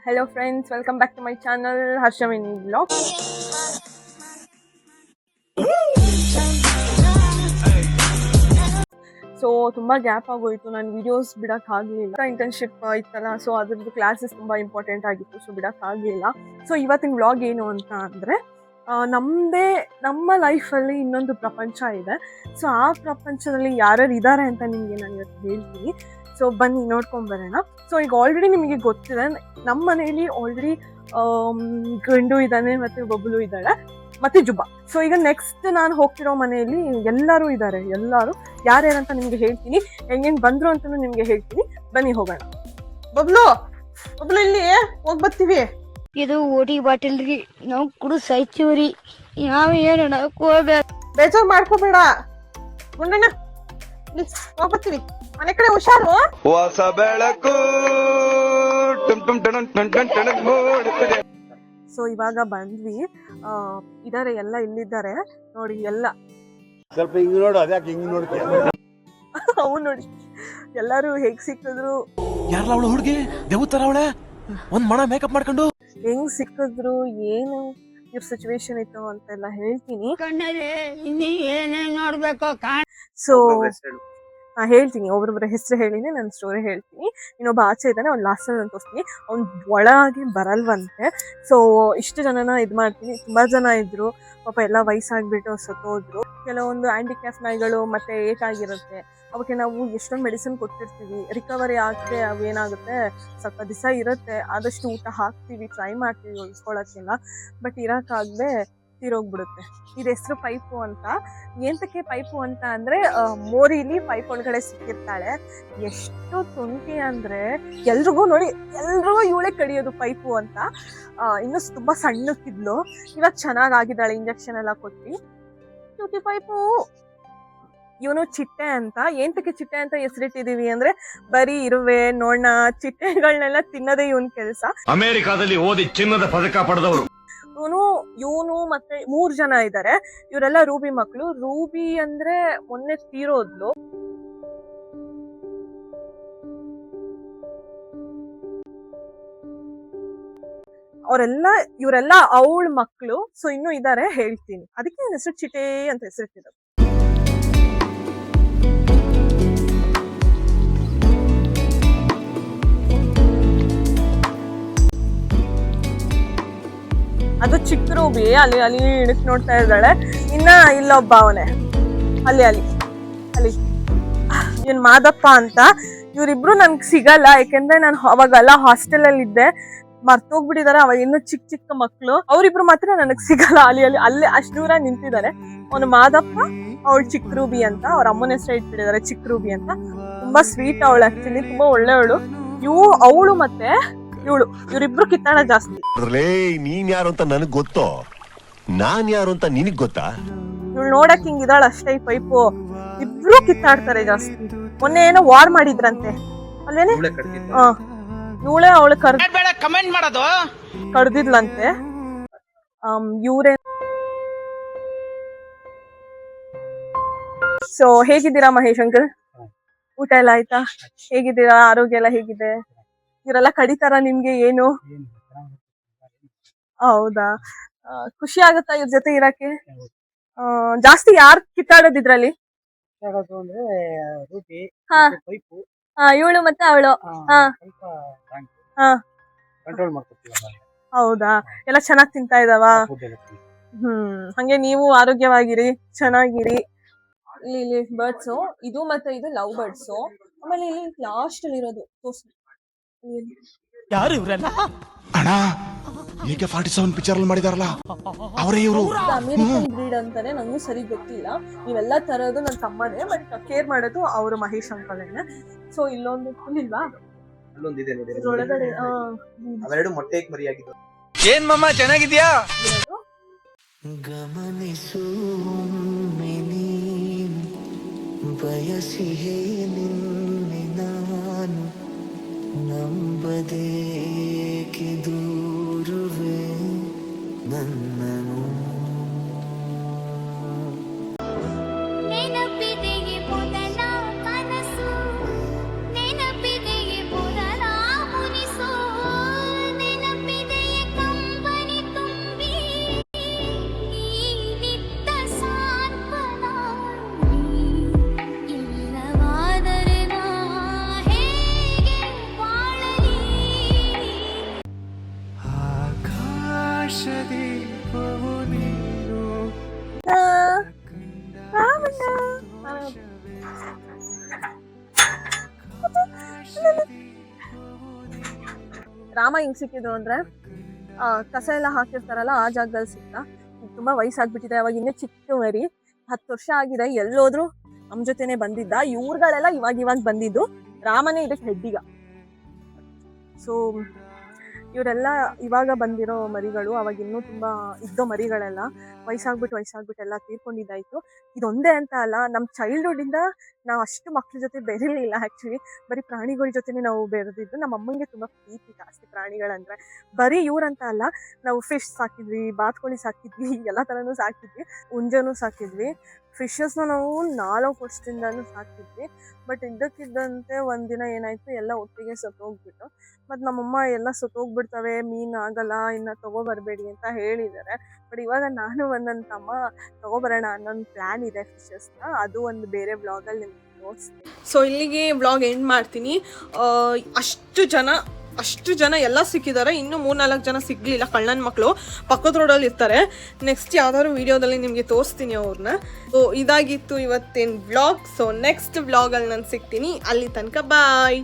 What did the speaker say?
Hello friends, welcome back to my channel Harshavini Vlog. So ತುಂಬ gap ಆಗೋಯಿತು, ನಾನು videos ಬಿಡೋಕ್ಕಾಗಲಿಲ್ಲ. Internship ಇತ್ತಲ್ಲ, so ಅದ್ರದ್ದು ಕ್ಲಾಸಸ್ ತುಂಬ ಇಂಪಾರ್ಟೆಂಟ್ ಆಗಿತ್ತು, ಸೊ ಬಿಡೋಕ್ಕಾಗಲಿಲ್ಲ. ಸೊ ಇವತ್ತಿನ ವ್ಲಾಗ್ ಏನು ಅಂತ ಅಂದರೆ, ನಮ್ಮ ಲೈಫಲ್ಲಿ ಇನ್ನೊಂದು ಪ್ರಪಂಚ ಇದೆ. ಸೊ ಆ ಪ್ರಪಂಚದಲ್ಲಿ ಯಾರ್ಯಾರು ಇದ್ದಾರೆ ಅಂತ ನಿಮಗೆ ನಾನು ಇವತ್ತು ಹೇಳ್ತೀನಿ. ಸೊ ಬನ್ನಿ ನೋಡ್ಕೊಂಬರೋಣ. ಸೊ ಈಗ ಆಲ್ರೆಡಿ ನಿಮಗೆ ಗೊತ್ತಿದೆ, ನಮ್ಮ ಮನೆಯಲ್ಲಿ ಆಲ್ರೆಡಿ ಗಂಡು ಇದ್ದಾನೆ ಮತ್ತು ಬಬ್ಲು ಇದ್ದಾಳೆ ಮತ್ತು ಜುಬ್ಬ. ಸೊ ಈಗ ನೆಕ್ಸ್ಟ್ ನಾನು ಹೋಗ್ತಿರೋ ಮನೆಯಲ್ಲಿ ಎಲ್ಲರೂ ಇದ್ದಾರೆ. ಎಲ್ಲರೂ ಯಾರ್ಯಾರಂತ ನಿಮಗೆ ಹೇಳ್ತೀನಿ, ಹೆಂಗೇನು ಬಂದರು ಅಂತಲೂ ನಿಮಗೆ ಹೇಳ್ತೀನಿ. ಬನ್ನಿ ಹೋಗೋಣ. ಬಬ್ಲು ಇಲ್ಲಿ ಹೋಗಿ ಬರ್ತೀವಿ. ಇದು ಓಡಿ ಬಾಟಲ್ ರೀ, ನಾವು ಕುಡು ಸಾಯ್ತೀವ್ರಿ. ಯಾವ ಏನು ಬೇಜಾರು ಮಾಡ್ಕೋಬೇಡ ಗುಂಡಣ್ಣ, ಹೋಗಿ ಬರ್ತೀವಿ. ಮನೆ ಕಡೆ ಹುಷಾರು. ಹೊಸ ಬೆಳಕು. ಸೊ ಇವಾಗ ಬಂದ್ವಿ, ಇದಾರೆ ಎಲ್ಲ ಇಲ್ಲಿದ್ದಾರೆ ನೋಡಿ. ಎಲ್ಲ ಸ್ವಲ್ಪ ಹಿಂಗ್ ನೋಡು, ಅದ್ಯಾಕೆ ಹಿಂಗ್ ನೋಡ್ತೀಯ? ಅವು ನೋಡಿ ಎಲ್ಲರೂ ಹೇಗ್ ಸಿಕ್ಕಿದ್ರು. ಯಾರಲ್ಲ ಅವಳು ಹುಡುಗಿ ದೇವತರ ಅವಳೆ, ಒಂದ್ ಮಣ ಮೇಕಪ್ ಮಾಡ್ಕೊಂಡು ಹೆಂಗ್ ಸಿಕ್ಕಿದ್ರು, ಏನು ಇವ್ರ ಸಿಚುವೇಶನ್ ಇತ್ತು ಅಂತೆಲ್ಲ ಹೇಳ್ತೀನಿ. ನೋಡ್ಬೇಕು. ಸೊ ಹೇಳ್ತೀನಿ, ಒಬ್ಬೊಬ್ಬರ ಹೆಸರು ಹೇಳಿನಿ, ನನ್ನ ಸ್ಟೋರಿ ಹೇಳ್ತೀನಿ. ಇನ್ನೊಬ್ಬ ಆಚೆ ಇದ್ದಾನೆ, ಅವ್ನು ಲಾಸ್ಟ್ ನಾನು ತೋರಿಸ್ತೀನಿ. ಅವ್ನು ಒಳಗೆ ಬರಲ್ವಂತೆ. ಸೊ ಇಷ್ಟು ಜನನ ಇದು ಮಾಡ್ತೀನಿ. ತುಂಬ ಜನ ಇದ್ರು ಪಾಪ, ಎಲ್ಲ ವಯಸ್ಸಾಗ್ಬಿಟ್ಟು ಸತ್ತೋದ್ರು. ಕೆಲವೊಂದು ಹ್ಯಾಂಡಿಕ್ಯಾಪ್ ನಾಯಿಗಳು ಮತ್ತೆ ಏಟಾಗಿರುತ್ತೆ, ಅವಕ್ಕೆ ನಾವು ಎಷ್ಟೊಂದು ಮೆಡಿಸಿನ್ ಕೊಟ್ಟಿರ್ತೀವಿ, ರಿಕವರಿ ಆಗದೆ ಅವೇನಾಗುತ್ತೆ ಸ್ವಲ್ಪ ದಿವಸ ಇರುತ್ತೆ. ಆದಷ್ಟು ಊಟ ಹಾಕ್ತೀವಿ, ಟ್ರೈ ಮಾಡ್ತೀವಿ ಉಳಿಸ್ಕೊಳ್ಳೋಕ್ಕೆಲ್ಲ, ಬಟ್ ಇರೋಕ್ಕಾಗದೆ ತೀರೋಗ್ಬಿಡುತ್ತೆ. ಇದು ಹೆಸರು ಪೈಪು ಅಂತ. ಎಂತಕ್ಕೆ ಪೈಪು ಅಂತ ಅಂದರೆ, ಮೋರಿಲಿ ಪೈಪ್ ಒಳಗಡೆ ಸಿಕ್ಕಿರ್ತಾಳೆ. ಎಷ್ಟು ತುಂಟಿ ಅಂದರೆ ಎಲ್ರಿಗೂ ನೋಡಿ, ಎಲ್ರಿಗೂ ಇವಳೆ ಕಡಿಯೋದು ಪೈಪು ಅಂತ. ಇನ್ನೂ ತುಂಬ ಸಣ್ಣಕ್ಕಿದ್ಲು, ಇವಾಗ ಚೆನ್ನಾಗಿದ್ದಾಳೆ, ಇಂಜೆಕ್ಷನ್ ಎಲ್ಲ ಕೊಟ್ಟು. ಟ್ಯೂಟಿ ಪೈಪು. ಇವನು ಚಿಟ್ಟೆ ಅಂತ. ಎಂತಕ್ಕೆ ಚಿಟ್ಟೆ ಅಂತ ಹೆಸರಿಟ್ಟಿದೀವಿ ಅಂದ್ರೆ, ಬರೀ ಇರುವೆ ನೋಣ ಚಿಟ್ಟೆಗಳನ್ನೆಲ್ಲ ತಿನ್ನೋದೇ ಇವನ್ ಕೆಲಸ. ಅಮೆರಿಕಾದಲ್ಲಿ ಓದಿ ಚಿನ್ನದ ಪದಕ ಪಡೆದವರು ಇವನು ಮತ್ತೆ 3 ಜನ ಇದ್ದಾರೆ. ಇವರೆಲ್ಲ ರೂಬಿ ಮಕ್ಕಳು. ರೂಬಿ ಅಂದ್ರೆ ಮೊನ್ನೆ ತೀರೋದ್ಲು. ಇವರೆಲ್ಲ ಅವಳ ಮಕ್ಕಳು. ಸೊ ಇನ್ನೂ ಇದ್ದಾರೆ, ಹೇಳ್ತೀನಿ. ಅದಕ್ಕೆ ನನ್ನ ಹೆಸರು ಚಿಟ್ಟೆ ಅಂತ ಹೆಸರಿಟ್ಟಿರೋದು. ಅದು ಚಿಕ್ಕ ರೂಬಿ, ಅಲ್ಲಿ ಇಣಕ್ ನೋಡ್ತಾ ಇದ್ದಾಳೆ. ಇನ್ನ ಇಲ್ಲೊಬ್ಬ ಅವನೇ, ಅಲ್ಲಿ ಇವನ್ ಮಾದಪ್ಪ ಅಂತ. ಇವ್ರಿಬ್ರು ನನ್ಗೆ ಸಿಗಲ್ಲ, ಯಾಕೆಂದ್ರೆ ನಾನು ಅವಾಗೆಲ್ಲ ಹಾಸ್ಟೆಲ್ ಅಲ್ಲಿ ಇದ್ದೆ, ಮರ್ತೋಗ್ಬಿಟ್ಟಿದಾರೆ. ಅವಾಗ ಇನ್ನು ಚಿಕ್ಕ ಮಕ್ಳು. ಅವ್ರಿಬ್ರು ಮಾತ್ರ ನನಗ್ ಸಿಗಲ್ಲ. ಅಲ್ಲೇ ಅಷ್ಟು ದೂರ ನಿಂತಿದ್ದಾರೆ. ಅವನು ಮಾದಪ್ಪ, ಅವಳು ಚಿಕ್ಕ ರೂಬಿ ಅಂತ. ಅವ್ರ ಅಮ್ಮನ ಹೆಸರು ಇಟ್ಬಿಟ್ಟಿದ್ದಾರೆ ಚಿಕ್ಕ ರೂಬಿ ಅಂತ. ತುಂಬಾ ಸ್ವೀಟ್ ಅವಳು, ಆಕ್ಚುಲಿ ತುಂಬಾ ಒಳ್ಳೆಯವಳು. ಅವಳು ಮತ್ತೆ ಇವರಿಬ್ರು ಕಿತ್ತಾಡ ಜಾಸ್ತಿ. ನೀನ್ ಯಾರು ಅಂತ ನನಗ್ ಗೊತ್ತೋ, ನಾನ್ ಯಾರು ಅಂತ ನಿನಗ್ ಗೊತ್ತಾ? ಇವಳು ನೋಡಕ್ ಹಿಂಗಿದಾಳ ಅಷ್ಟೇ. ಈ ಪೈಪು ಇಬ್ರು ಕಿತ್ತಾಡ್ತಾರೆ ಜಾಸ್ತಿ. ಮೊನ್ನೆ ಏನೋ ವಾರ್ ಮಾಡಿದ್ರಂತೆ ಅಲ್ವೇನೆ, ಇವಳೇ ಅವಳು ಕಮೆಂಟ್ ಮಾಡೋದು ಕಡ್ದಿದ್ಲಂತೆ. ಇವ್ರೇ. ಸೊ ಹೇಗಿದ್ದೀರಾ ಮಹೇಶ್ ಅಂಕಲ್? ಊಟ ಎಲ್ಲ ಆಯ್ತಾ? ಹೇಗಿದ್ದೀರಾ? ಆರೋಗ್ಯ ಎಲ್ಲ ಹೇಗಿದೆ? ಇವರೆಲ್ಲ ಕಡಿತಾರ ನಿಮ್ಗೆ? ಏನು ಹೌದಾ, ಖುಷಿ ಆಗತ್ತಾ ಇವ್ರ ಜೊತೆ ಇರಕ್ಕೆ? ಜಾಸ್ತಿ ಯಾರು ಕಿತ್ತಾಡೋದಿದ್ರಲ್ಲಿ? ಇವಳು ಮತ್ತೆ ಅವಳು. ಹೌದಾ, ಎಲ್ಲ ಚೆನ್ನಾಗ್ ತಿಂತಾ ಇದಾವ? ಹಂಗೆ ನೀವು ಆರೋಗ್ಯವಾಗಿರಿ, ಚೆನ್ನಾಗಿರಿ. ಇಲ್ಲಿ ಬರ್ಡ್ಸ್, ಇದು ಮತ್ತೆ ಇದು ಲವ್ ಬರ್ಡ್ಸ್. ಆಮೇಲೆ ಇಲ್ಲಿ ಲಾಸ್ಟ್ ಅಲ್ಲಿ ಇರೋದು ಯಾರು ಇವರೆಲ್ಲ? ಅಣ್ಣ, ಈಗ 47 ಪಿಕ್ಚರ್ ಅಲ್ಲಿ ಮಾಡಿದಾರಲ್ಲ ಅವರೇ ಇವರು. ಅಮೆರಿಕನ್ ಬ್ರೀಡ್ ಅಂತಾನೆ, ನಂಗೂ ಸರಿ ಗೊತ್ತಿಲ್ಲ. ಇವೆಲ್ಲ ತರೋದು ನನ್ನ ತಮ್ಮನೇ, ಬಟ್ ಕೇರ್ ಮಾಡೋದು ಅವರು ಮಹೇಶ್ ಅಂಕಲೇನೆ. ಸೊ ಇಲ್ಲೊಂದು ಇಲ್ವಾ, ಒಳಗಡೆ ಅವೆರಡು ಮೊಟ್ಟೆ ಮರಿಯಾಗಿದ್ದು. ಏನ್ ಮಮ್ಮ ಚೆನ್ನಾಗಿದ್ಯಾ? ಗಮನಿಸು ಬಯಸಿಹೇ ನಿನ್ನೆ ನಾನು, ನಂಬದೇಕೆ ದೂರುವೆ ನನ್ನನು. ನೆನಪಿದೆಯೇ ಮೊದಲ ಕನಸು, ನೆನಪಿದೆಯೇ ಮೊದಲ ಮುನಿಸು, ನೆನ ದೀಪವು ನೀನು ರಾಮ ಹಿಂಗ್ ಸಿಕ್ಕಿದ್ರು ಅಂದ್ರೆ ಕಸ ಎಲ್ಲ ಹಾಕಿರ್ತಾರಲ್ಲ ಆ ಜಾಗದಲ್ಲಿ ಸಿಕ್ತ. ತುಂಬಾ ವಯಸ್ಸಾಗ್ಬಿಟ್ಟಿದೆ, ಅವಾಗ ಇನ್ನೇ ಚಿಕ್ಕ ಮರಿ, 10 ವರ್ಷ ಆಗಿದೆ. ಎಲ್ಲೋದ್ರು ನಮ್ ಜೊತೆನೆ ಬಂದಿದ್ದ. ಇವ್ರುಗಳೆಲ್ಲ ಇವಾಗ ಬಂದಿದ್ದು, ರಾಮನೇ ಇದಕ್ಕೆ ಹೆಡ್ಡಿಗ. ಸೊ ಇವರೆಲ್ಲ ಇವಾಗ ಬಂದಿರೋ ಮರಿಗಳು. ಅವಾಗ ಇನ್ನೂ ತುಂಬಾ ಇದ್ದೋ ಮರಿಗಳೆಲ್ಲ ವಯಸ್ಸಾಗ್ಬಿಟ್ಟು ಎಲ್ಲ ತೀರ್ಕೊಂಡಿದ್ದಾಯ್ತು. ಇದೊಂದೇ ಅಂತ ಅಲ್ಲ, ನಮ್ಮ ಚೈಲ್ಡ್ಹುಡ್ ಇಂದ ನಾವು ಅಷ್ಟು ಮಕ್ಳ ಜೊತೆ ಬೆರೀಲಿಲ್ಲ. ಆ್ಯಕ್ಚುಲಿ ಬರೀ ಪ್ರಾಣಿಗಳ ಜೊತೆನೆ ನಾವು ಬೆರೆದಿದ್ದು. ನಮ್ಮ ಅಮ್ಮಂಗೆ ತುಂಬ ಪ್ರೀತಿ ಜಾಸ್ತಿ ಪ್ರಾಣಿಗಳಂದ್ರೆ. ಬರೀ ಇವ್ರಂತ ಅಲ್ಲ, ನಾವು ಫಿಶ್ ಸಾಕಿದ್ವಿ, ಬಾತುಕೋಳಿ ಸಾಕಿದ್ವಿ, ಎಲ್ಲ ಥರನೂ ಸಾಕಿದ್ವಿ. ಹುಂಜನೂ ಸಾಕಿದ್ವಿ. ಫಿಶಸ್ನ ನಾವು 4 ವರ್ಷದಿಂದನೂ ಸಾಕಿದ್ವಿ. ಬಟ್ ಇದ್ದಕ್ಕಿದ್ದಂತೆ ಒಂದಿನ ಏನಾಯ್ತು, ಎಲ್ಲ ಒಟ್ಟಿಗೆ ಸತ್ತೋಗ್ಬಿಟ್ಟು. ಮತ್ತು ನಮ್ಮಮ್ಮ ಎಲ್ಲ ಸತ್ತೋಗ್ಬಿಡ್ತವೆ, ಮೀನು ಆಗಲ್ಲ, ಇನ್ನು ತೊಗೊಬರ್ಬೇಡಿ ಅಂತ ಹೇಳಿದ್ದಾರೆ. ಬಟ್ ಇವಾಗ ನಾನು ನನ್ನ ತಮ್ಮ ತೊಗೊಬರೋಣ ಅನ್ನೋ ಒಂದು ಪ್ಲ್ಯಾನ್ ಇದೆ ಫಿಶಸ್ನ. ಅದು ಒಂದು ಬೇರೆ ವ್ಲಾಗಲ್ಲಿ ನಿಮ್ಗೆ ತೋರಿಸ್ತೀನಿ. ಸೊ ಇಲ್ಲಿಗೆ ವ್ಲಾಗ್ ಎಂಡ್ ಮಾಡ್ತೀನಿ. ಅಷ್ಟು ಜನ ಎಲ್ಲ ಸಿಕ್ಕಿದ್ದಾರೆ. ಇನ್ನೂ 3-4 ಜನ ಸಿಗಲಿಲ್ಲ, ಕಳ್ಳನ ಮಕ್ಕಳು ಪಕ್ಕದ ರೋಡಲ್ಲಿ ಇರ್ತಾರೆ. ನೆಕ್ಸ್ಟ್ ಯಾವ್ದಾದ್ರು ವೀಡಿಯೋದಲ್ಲಿ ನಿಮಗೆ ತೋರಿಸ್ತೀನಿ ಅವ್ರನ್ನ. ಸೊ ಇದಾಗಿತ್ತು ಇವತ್ತಿನ ವ್ಲಾಗ್. ಸೊ ನೆಕ್ಸ್ಟ್ ವ್ಲಾಗಲ್ಲಿ ನಾನು ಸಿಗ್ತೀನಿ. ಅಲ್ಲಿ ತನಕ ಬಾಯ್.